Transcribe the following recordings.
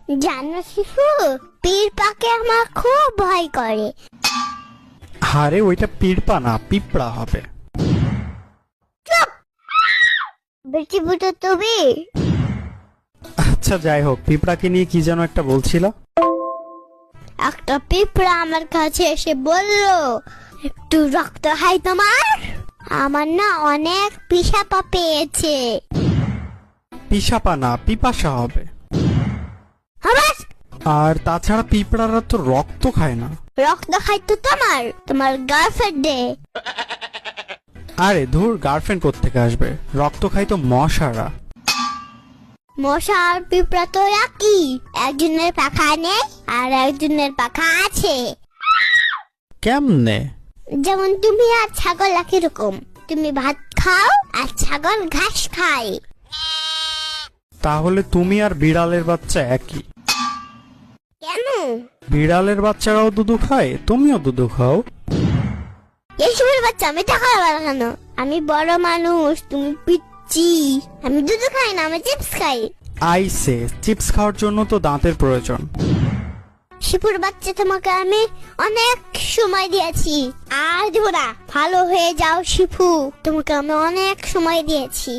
জানো শিফু, পিঁপড়াকে আমার খুব ভয় করে। আরে ওইটা পিঁপড়া না, পিঁপড়া হবে। বেশি বুঝো তুমি। আচ্ছা যাই হোক, পিঁপড়াকে নিয়ে কি যেন একটা বলছিল। একটা পিঁপড়া আমার কাছে এসে বলল, একটু রক্ত খাই তোমার? আমার না অনেক পিসাপা পেয়েছে। পিসাপা না, পিপাসা হবে। আবার আর তাছাড়া পিঁপড়ারা তো রক্ত খায় না। রক্ত খাই তো তোমার গার্লফ্রেন্ডে। আরে ধুর, গার্লফ্রেন্ড কোত্থেকে আসবে? রক্ত খাই তো মশারা। মশা আর পিঁপড়া তো একই, একজনের পাখা নেই আর একজনের পাখা আছে। কেমনে? যেমন তুমি আর ছাগল একই রকম, তুমি ভাত খাও আর ছাগল ঘাস খায়। তাহলে তুমি আর বিড়ালের বাচ্চা একই। কেন? বিড়ালের বাচ্চারাও দুধু খায়, তুমিও দুধু খাও। এইসবের বাচ্চা আমি টাকা পাবো কেন? আমি বড় মানুষ, তুমি পিচ্চি। আমি দুধ খাই না, আমি চিপস খাই। আইসে, চিপস খাওয়ার জন্য তো দাঁতের প্রয়োজন। শিপুর বাচ্চা, তোমাকে আমি অনেক সময় দিয়েছি, আর দিব না। ভালো হয়ে যাও শিপু, তোমাকে আমি অনেক সময় দিয়েছি।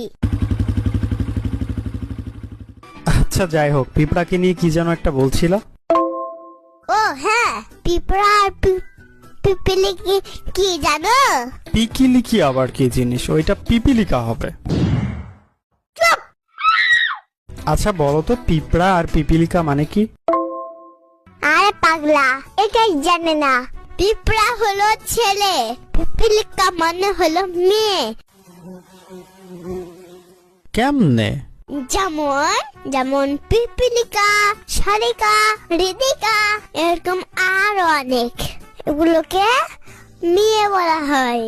আচ্ছা যাই হোক, পিঁপড়াকে নিয়ে কি যেন একটা বলছিল। ও হ্যাঁ, পিঁপড়া আর পিপিলিকি কি জানো? পিকিলিকি আবার কি জিনিস? ওইটা পিপিলিকা হবে। আচ্ছা বলো তো, পিঁপড়া আর পিপিলিকা মানে কি? আরে পাগলা, এটাই জানে না। পিঁপড়া হলো ছেলে, পিপিলিকা মানে হলো মেয়ে। কেমনে? যেমন যেমন পিপিলিকা, শালিকা, হৃদিকা, এরকম আরো অনেক। এগুলোকে মেয়ে বলা হয়।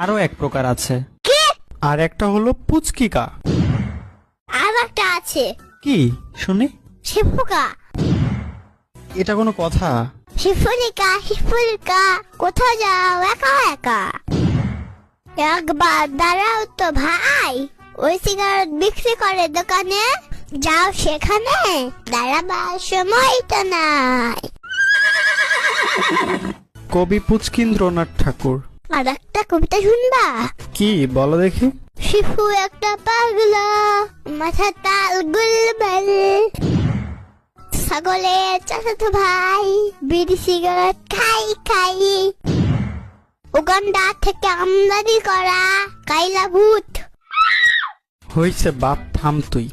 আরো এক প্রকার আছে। কি? আর একটা হলো পুচকিকা। আর একটা আছে, কি শুনি? শিফুকা। এটা কোনো কথা? শিফুলিকা, শিফুলিকা, কোথাও যাও একা একা? একবার দাঁড়াও তো ভাই, ওই সিগারেট বিক্রি করে দোকানে, যাও সেখানে, দাঁড়াবার সময় তো নাই। কবি পুচকিন্দ্রনাথ ঠাকুর। আর একটা কবিতা শুনবা? কি বলো দেখি। শিফু একটা পাগলা, মাথা তাল গুলবাল, ছাগলের চাচাতো ভাই, বিড়ি সিগারেট খাই খাই, উগান্ডা থেকে আমদানি করা কাইলা ভূত। হইছে বাপ, থাম তুই।